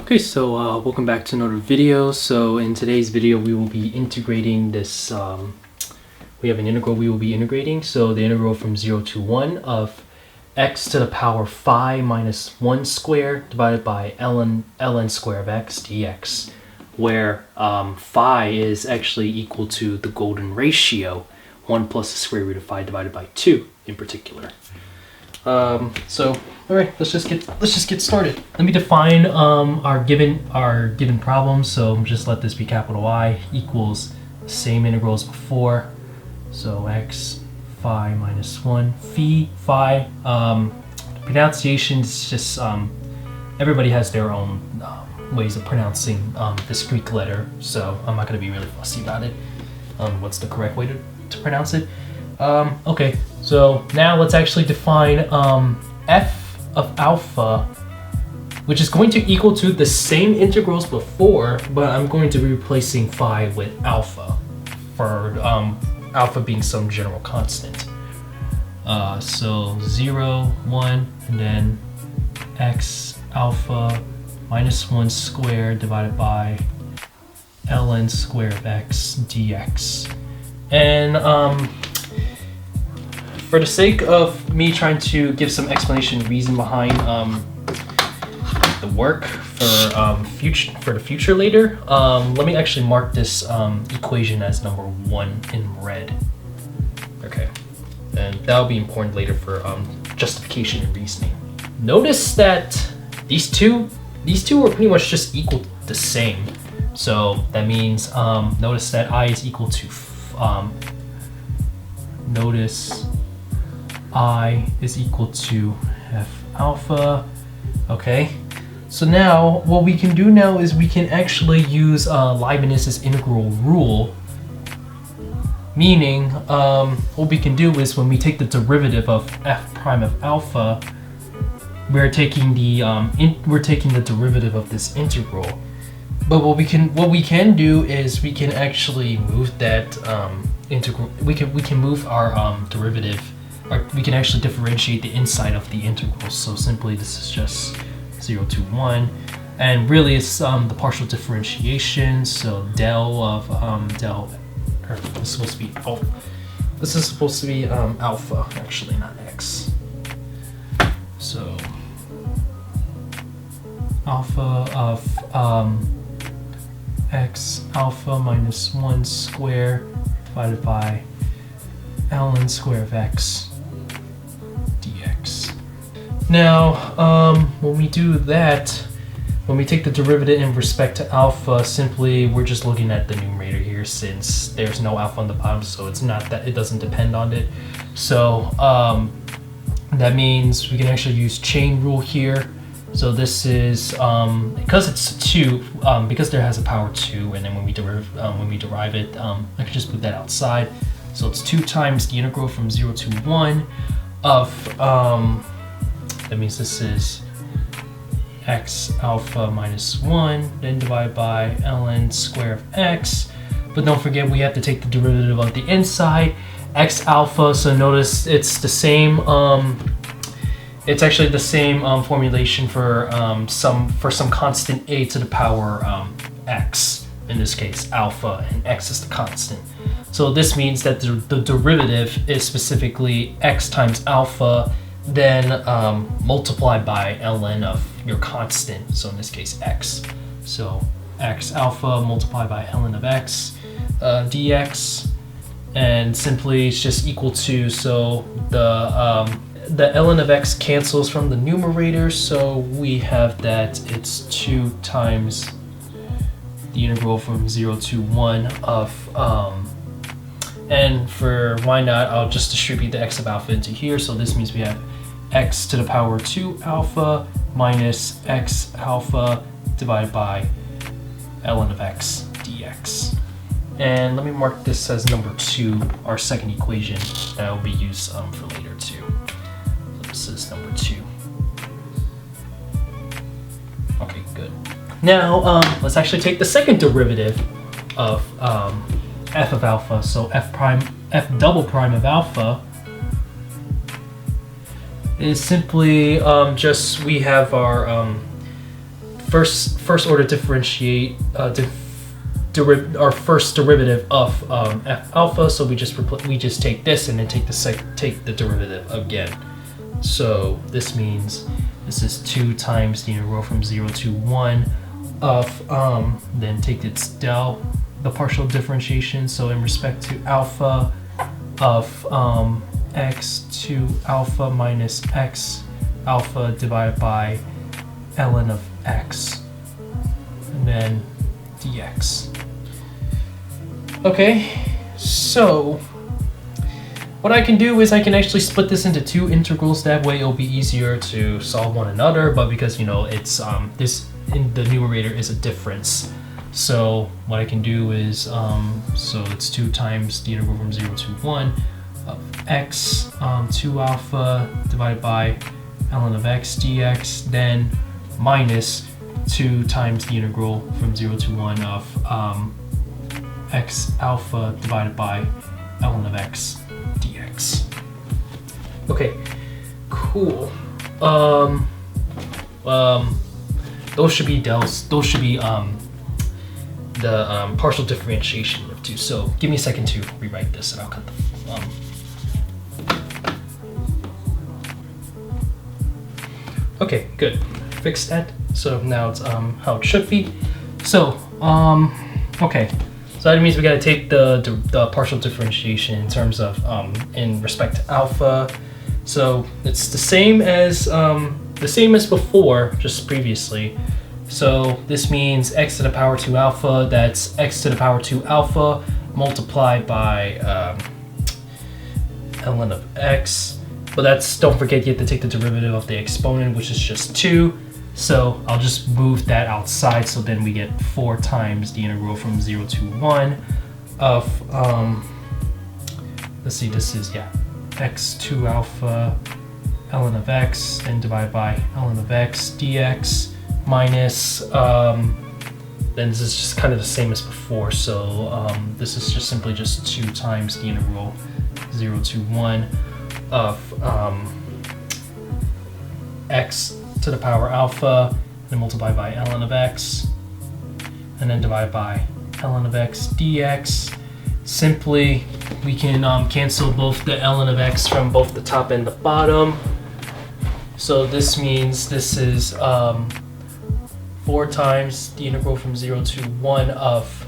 Okay, so welcome back to another video. So in today's video, we will be integrating this. We have an integral we will be integrating. So the integral from 0 to 1 of x to the power phi minus 1 squared divided by ln square of x dx, where phi is actually equal to the golden ratio, 1 plus the square root of phi divided by 2 in particular. So all right, let's just get started. Let me define our given problem. So just let this be capital I equals the same integral as before. So x phi minus 1 phi. Pronunciation is just everybody has their own ways of pronouncing this Greek letter. So I'm not going to be really fussy about it. What's the correct way to pronounce it? Okay, so now let's actually define f of alpha, which is going to equal to the same integrals before, but I'm going to be replacing phi with alpha for alpha being some general constant. So 0, 1, and then x alpha minus 1 squared divided by ln square of x dx. And for the sake of me trying to give some explanation reason behind the work for the future later, let me actually mark this equation as number 1 in red. Okay, and that'll be important later for justification and reasoning. Notice that these two are pretty much just equal to the same. So that means notice that I is equal to notice I is equal to f alpha. Okay, so now what we can do now is we can actually use Leibniz's integral rule, meaning what we can do is when we take the derivative of f prime of alpha, we're taking the derivative of this integral. But what we can do is we can actually move that integral. We can move our derivative. Or we can actually differentiate the inside of the integral. So simply this is just 0 to 1, and really it's the partial differentiation. So del of this is supposed to be alpha, actually, not x. So alpha of x alpha minus 1 square divided by ln square of x dx. Now, when we do that, when we take the derivative in respect to alpha, simply we're just looking at the numerator here, since there's no alpha on the bottom, so it's not that it doesn't depend on it. So that means we can actually use chain rule here. So this is because it's 2, because there has a power 2, and then when we derive it, I can just put that outside. So it's 2 times the integral from 0 to 1 of, that means this is x alpha minus 1, then divided by ln square of x. But don't forget, we have to take the derivative of the inside, x alpha. So notice it's the same, it's actually the same formulation for some constant a to the power x, in this case alpha, and x is the constant. So this means that the derivative is specifically x times alpha, then multiplied by ln of your constant, so in this case x. So x alpha multiplied by ln of x dx, and simply it's just equal to, so the ln of x cancels from the numerator, so we have that it's 2 times the integral from 0 to 1 of and for why not, I'll just distribute the x of alpha into here. So this means we have x to the power 2 alpha minus x alpha divided by ln of x dx. And let me mark this as number 2, our second equation that will be used for later too. So this is number 2. Okay, good. Now let's actually take the second derivative of f of alpha. So f double prime of alpha is simply just, we have our first order differentiate our first derivative of f alpha. So we just take this and then take the derivative again. So this means this is 2 times the integral from 0 to 1 of then take its del, the partial differentiation. So in respect to alpha of x to alpha minus x alpha divided by ln of x, and then dx. Okay, so what I can do is I can actually split this into 2 integrals. That way it'll be easier to solve one another, but because, you know, it's this in the numerator is a difference. So what I can do is, so it's 2 times the integral from 0 to 1 of x 2 alpha divided by ln of x dx, then minus 2 times the integral from 0 to 1 of x alpha divided by ln of x dx. Okay, cool. Those should be those should be the partial differentiation of 2. So give me a second to rewrite this, and I'll cut the. Okay, good. Fixed that. So now it's how it should be. So okay. So that means we gotta take the partial differentiation in terms of in respect to alpha. So it's the same as before, just previously. So this means x to the power 2 alpha. That's x to the power 2 alpha multiplied by ln of x. But that's, don't forget, you have to take the derivative of the exponent, which is just 2. So I'll just move that outside, so then we get 4 times the integral from 0 to 1 of, let's see, this is, yeah, x 2 alpha ln of x, and divided by ln of x dx, minus, then this is just kind of the same as before, so this is just simply just 2 times the integral 0 to 1 of x to the power alpha, then multiply by ln of x, and then divide by ln of x dx. Simply, we can cancel both the ln of x from both the top and the bottom. So this means this is 4 times the integral from 0 to 1 of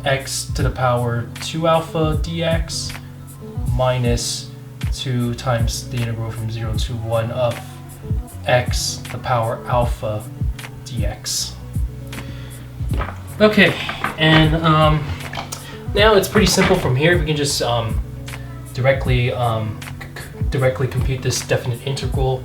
x to the power 2 alpha dx, minus 2 times the integral from 0 to 1 of x to the power alpha dx. Okay, and now it's pretty simple from here. We can just directly compute this definite integral.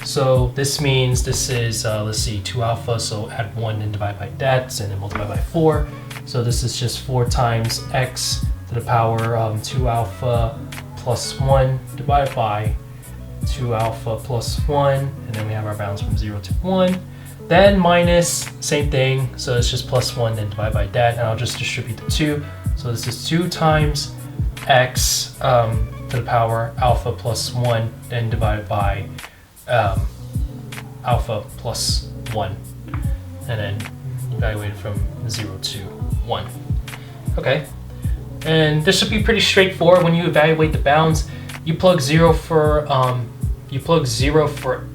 So this means this is, let's see, 2 alpha, so add 1 and divide by that, and then multiply by 4. So this is just 4 times x to the power 2 alpha plus 1 divided by 2 alpha plus 1, and then we have our bounds from 0 to 1. Then minus, same thing, so it's just plus 1, then divide by that, and I'll just distribute the 2. So this is 2 times x to the power alpha plus 1, then divided by alpha plus 1, and then evaluate it from 0 to 1. Okay, and this should be pretty straightforward. When you evaluate the bounds, you plug 0 for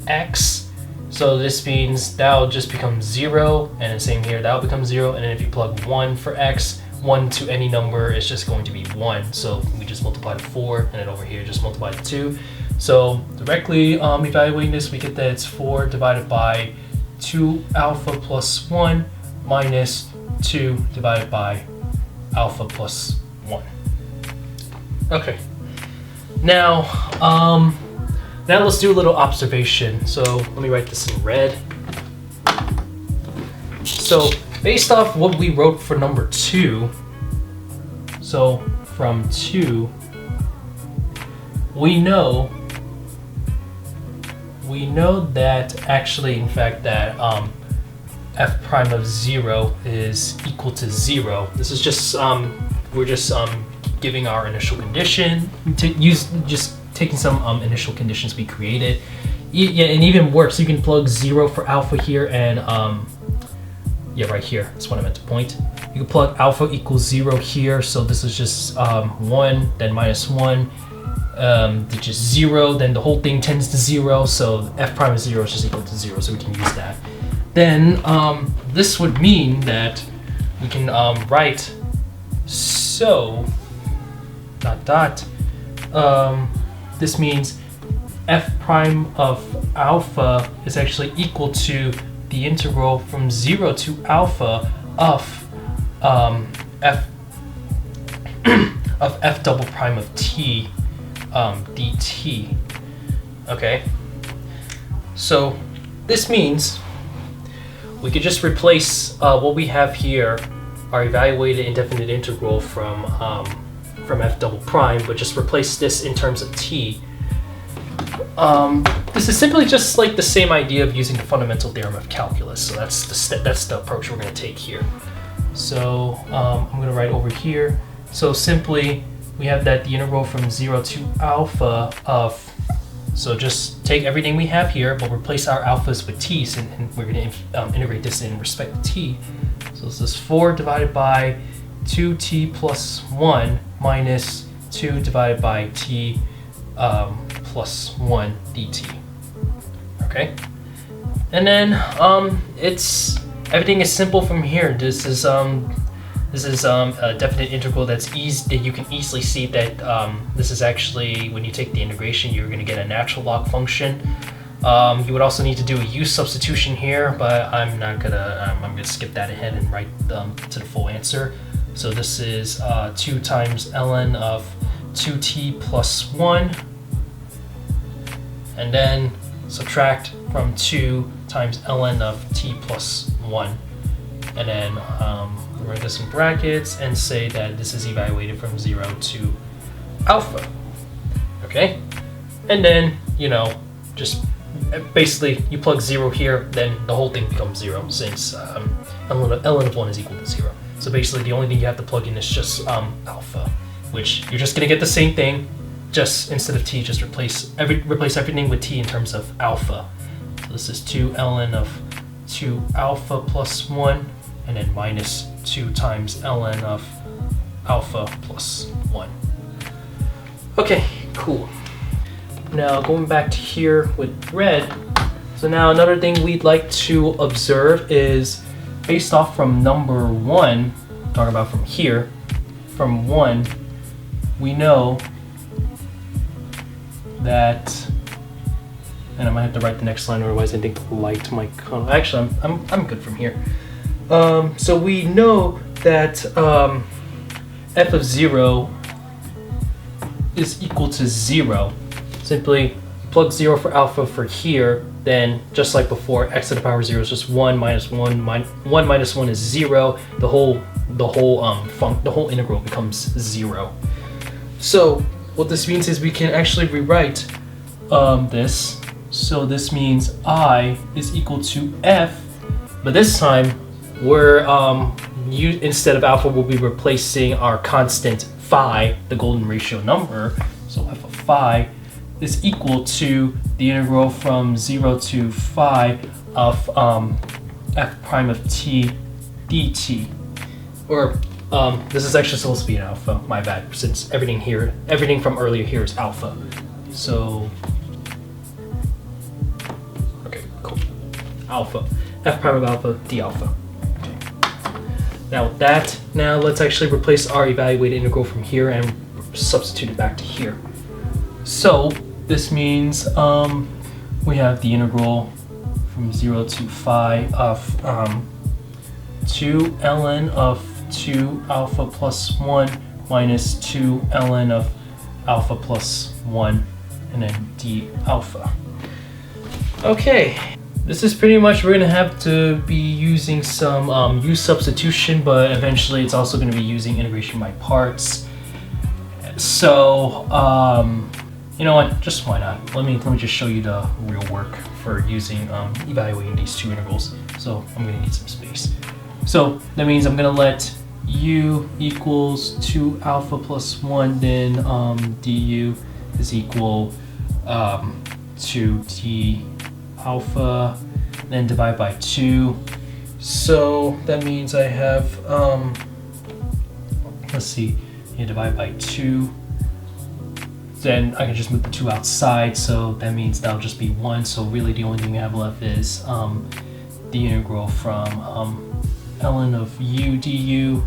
x, so this means that'll just become 0, and then same here, that'll become 0, and then if you plug 1 for x, 1 to any number is just going to be 1, so we just multiply the 4, and then over here just multiply the 2. So directly evaluating this, we get that it's 4 divided by 2 alpha plus 1 minus 2 divided by alpha plus 1. Okay, now let's do a little observation. So let me write this in red. So based off what we wrote for number 2, so from 2, we know that actually, in fact, that f prime of 0 is equal to 0. This is just we're just giving our initial condition, taking some initial conditions we created. Yeah, and even worse, you can plug 0 for alpha here and Yeah, right here. That's what I meant to point. You can plug alpha equals 0 here. So this is just 1, then minus 1, which is 0. Then the whole thing tends to 0. So f prime of 0 is just equal to 0. So we can use that. Then this would mean that we can write so dot dot. This means f prime of alpha is actually equal to the integral from 0 to alpha of f of f double prime of t dt. Okay, so this means we could just replace what we have here, our evaluated indefinite integral from f double prime, but just replace this in terms of t. This is simply just like the same idea of using the fundamental theorem of calculus. So that's the approach we're going to take here. So I'm going to write over here. So simply we have that the integral from 0 to alpha of, so just take everything we have here, but replace our alphas with t's, and we're going to integrate this in respect to t. So this is 4 divided by 2t plus 1 minus 2 divided by t plus 1 dt. Okay, and then everything is simple from here. This is a definite integral that you can easily see that this is actually, when you take the integration, you're going to get a natural log function. You would also need to do a u substitution here, but I'm gonna skip that ahead and write to the full answer. So this is 2 times ln of 2t plus 1, and then subtract from 2 times ln of t plus 1, and then write this in brackets and say that this is evaluated from 0 to alpha. Okay, and then just basically you plug 0 here, then the whole thing becomes 0, since ln of 1 is equal to 0. So basically the only thing you have to plug in is just alpha, which you're just gonna get the same thing. Just instead of t, just replace everything with t in terms of alpha. So this is 2 ln of 2 alpha plus 1, and then minus 2 times ln of alpha plus 1. Okay, cool. Now going back to here with red. So now another thing we'd like to observe is, based off from number 1, talking about from here, from 1, we know that, and I might have to write the next line, otherwise I think the light might come. Actually, I'm good from here. So we know that f of 0 is equal to 0. Simply plug 0 for alpha for here, then just like before, x to the power 0 is just 1 minus 1. 1 minus 1 is 0. The whole integral becomes 0. So what this means is we can actually rewrite this. So this means I is equal to f, but this time we're instead of alpha, we'll be replacing our constant phi, the golden ratio number. So f of phi is equal to the integral from 0 to phi of f prime of t dt. Or this is actually supposed to be an alpha, my bad, since everything from earlier here is alpha. So, okay, cool. Alpha, f prime of alpha, d alpha. Okay. Now with that, now let's actually replace our evaluated integral from here and substitute it back to here. So this means we have the integral from 0 to phi of 2 ln of 2 alpha plus 1 minus 2 ln of alpha plus 1, and then d alpha. Okay, this is pretty much, we're going to have to be using some u substitution, but eventually it's also going to be using integration by parts. So you know what, just why not? Let me just show you the real work for using evaluating these two integrals. So I'm going to need some space. So that means I'm going to let u equals 2 alpha plus 1, then du is equal to d alpha, then divide by 2. So that means I have, let's see, you divide by 2. Then I can just move the 2 outside, so that means that'll just be 1. So really the only thing we have left is the integral from ln of u du,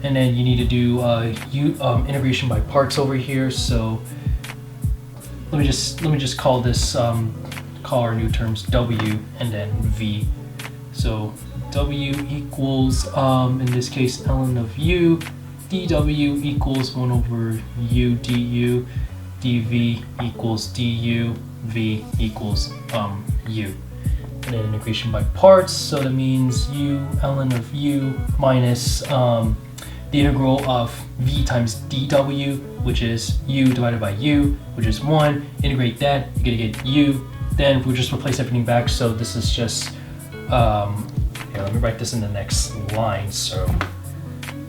and then you need to do integration by parts over here. So let me just call this call our new terms w and then v. So w equals in this case ln of u, dw equals 1 over u du, dv equals du, v equals u. And then integration by parts, so that means u ln of u minus the integral of v times dw, which is u divided by u, which is 1. Integrate that, you're gonna get u. Then we'll just replace everything back, so this is just here, let me write this in the next line. So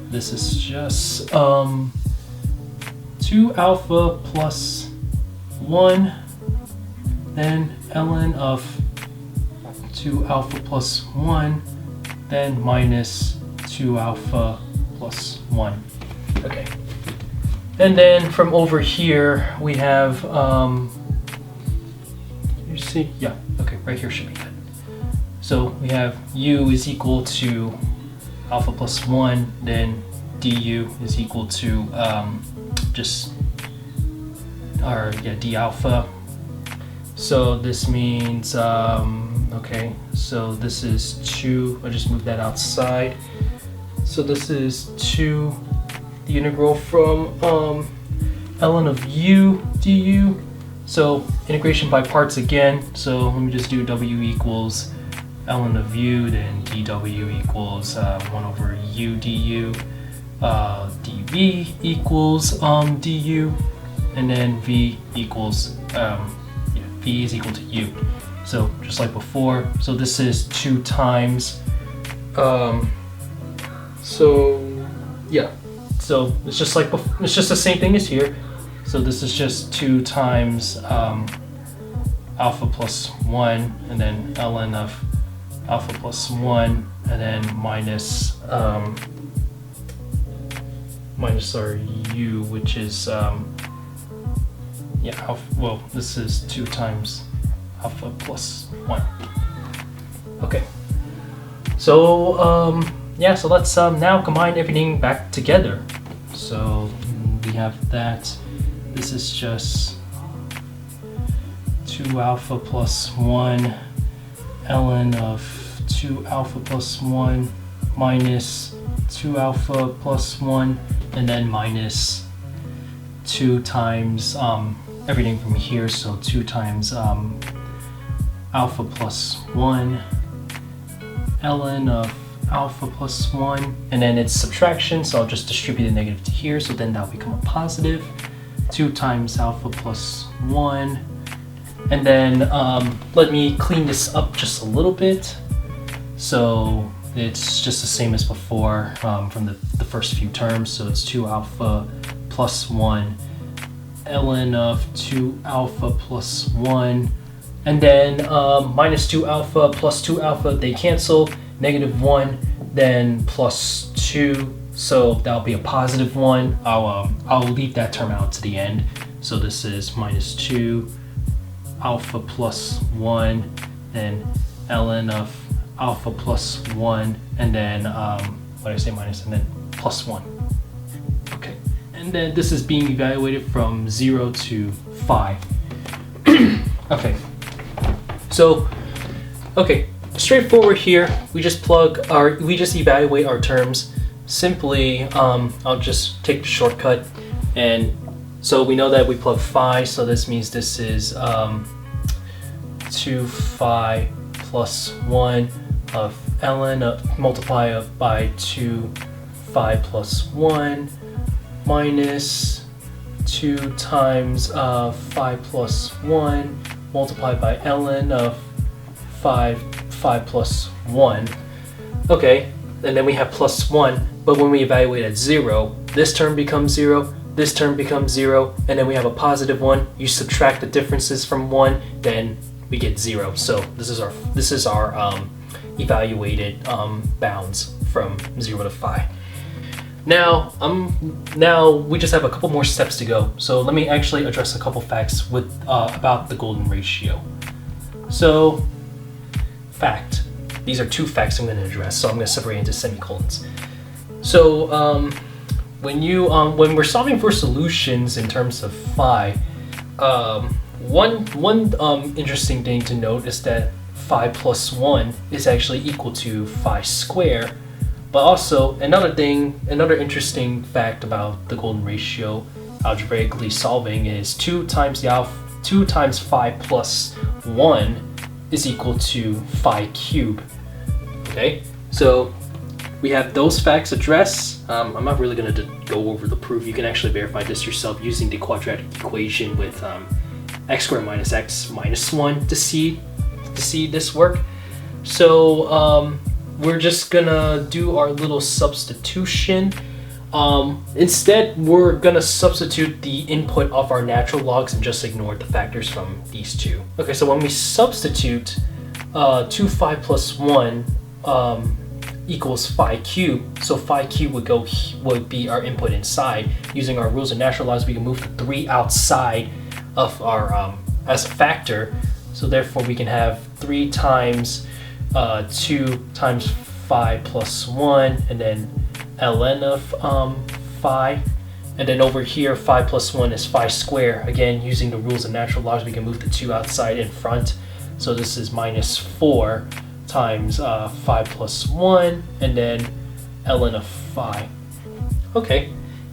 this is just 2 alpha plus 1, then ln of 2 alpha plus 1, then minus 2 alpha plus 1. Okay. And then from over here we have you see? Yeah, okay, right here should be good. So we have u is equal to alpha plus 1, then du is equal to just d alpha. So this means okay, so this is 2, I'll just move that outside. So this is 2, the integral from ln of u du. So integration by parts again, so let me just do w equals ln of u, then dw equals 1 over u du, dv equals du, and then v equals v is equal to u. So just like before, so this is 2 times so yeah, so it's just like it's just the same thing as here. So this is just 2 times alpha plus 1, and then ln of alpha plus 1, and then minus our u, which is well, this is 2 times alpha plus 1. Okay. So yeah, so let's now combine everything back together. So we have that. This is just 2 alpha plus 1 ln of 2 alpha plus 1 minus 2 alpha plus 1, and then minus 2 times everything from here, so 2 times alpha plus 1 ln of alpha plus 1, and then it's subtraction, so I'll just distribute the negative to here, so then that'll become a positive. 2 times alpha plus 1, and then let me clean this up just a little bit, so it's just the same as before from the first few terms. So it's 2 alpha plus 1 ln of 2 alpha plus 1, and then minus 2 alpha plus 2 alpha, they cancel, negative 1, then plus 2, so that'll be a positive 1. I'll leave that term out to the end. So this is minus 2 alpha plus 1, then ln of alpha plus 1, and then what did I say, minus, and then plus 1. Okay, and then this is being evaluated from 0 to 5. Okay, so okay, straightforward here. We just evaluate our terms. Simply, I'll just take the shortcut, and so we know that we plug phi, so this means this is 2 phi plus 1 of ln multiply by 2 phi plus 1 minus 2 times phi plus 1 multiplied by ln of 5 plus 1. Okay, and then we have plus 1, but when we evaluate at 0, this term becomes 0, this term becomes 0, and then we have a positive 1. You subtract the differences from 1, then we get 0. So this is our evaluated bounds from 0 to phi. Now we just have a couple more steps to go. So let me actually address a couple facts with about the golden ratio. So, fact. These are 2 facts I'm going to address. So I'm going to separate into semicolons. So when we're solving for solutions in terms of phi, one interesting thing to note is that phi plus 1 is actually equal to phi square. But also another interesting fact about the golden ratio algebraically solving is 2 times phi plus 1 is equal to phi cubed. Okay, so we have those facts addressed. I'm not really going to go over the proof. You can actually verify this yourself using the quadratic equation with x squared minus x minus 1 to see this work. So we're just gonna do our little substitution. Instead, we're gonna substitute the input of our natural logs and just ignore the factors from these 2. Okay, so when we substitute 2 phi plus 1 equals phi cubed, so phi cubed would be our input inside. Using our rules of natural logs, we can move the 3 outside of our as a factor. So therefore, we can have 3 times 2 times phi plus 1, and then ln of phi. And then over here, phi plus 1 is phi square. Again, using the rules of natural logs, we can move the 2 outside in front. So this is minus 4 times phi plus 1, and then ln of phi. Okay,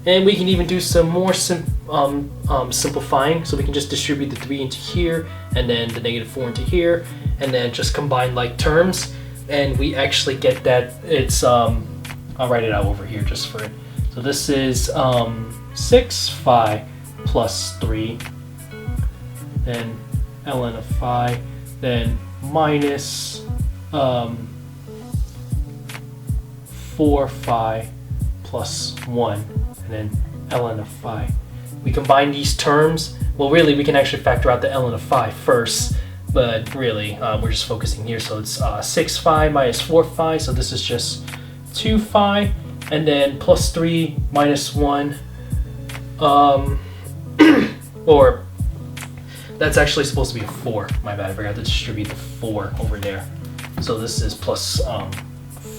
and we can even do some more simplifying. So we can just distribute the 3 into here, and then the negative 4 into here, and then just combine like terms, and we actually get that it's I'll write it out over here just for it. So this is 6 phi plus 3, then ln of phi, then minus 4 phi plus 1, and then ln of phi. We combine these terms. Well, really, we can actually factor out the ln of phi first, but really, we're just focusing here. So it's 6 phi minus 4 phi, so this is just 2 phi, and then plus 3 minus 1, or that's actually supposed to be a 4. My bad, I forgot to distribute the 4 over there. So this is plus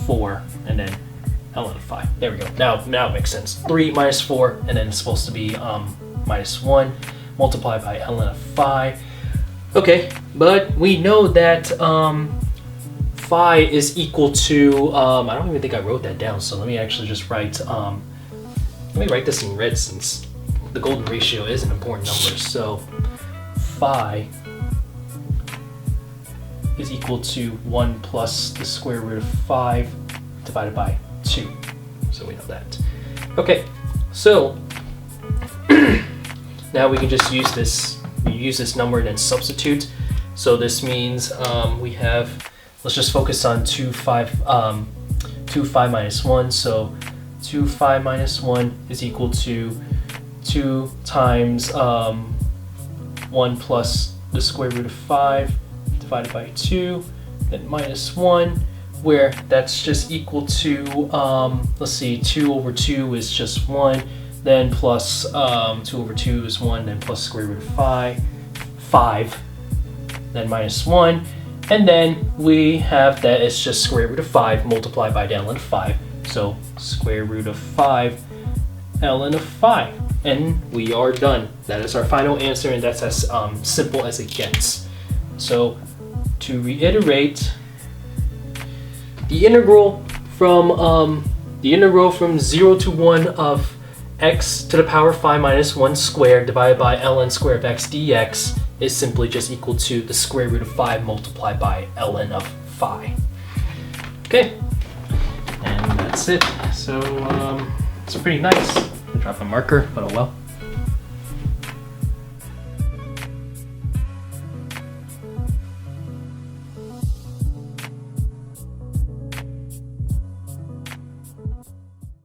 4, and then ln of phi. There we go. Now it makes sense. 3 minus 4, and then it's supposed to be minus 1 multiplied by ln of phi. Okay, but we know that phi is equal to, I don't even think I wrote that down, so let me actually just write, let me write this in red since the golden ratio is an important number. So phi is equal to 1 plus the square root of 5 divided by 2. So we know that. Okay, so now we can just use this number and then substitute. So this means we have, let's just focus on 2 phi minus 1. So 2 phi minus 1 is equal to 2 times 1 plus the square root of 5 divided by 2, then minus 1, where that's just equal to, let's see, 2 over 2 is just 1, then plus 2 over 2 is 1, then plus square root of 5, then minus 1, and then we have that it's just square root of 5 multiplied by the ln of 5. So square root of 5 ln of 5. And we are done. That is our final answer, and that's as simple as it gets. So to reiterate, the integral from 0 to 1 of x to the power phi minus 1 squared divided by ln squared of x dx is simply just equal to the square root of 5 multiplied by ln of phi. Okay, and that's it. So it's pretty nice. I dropped a marker, but oh well.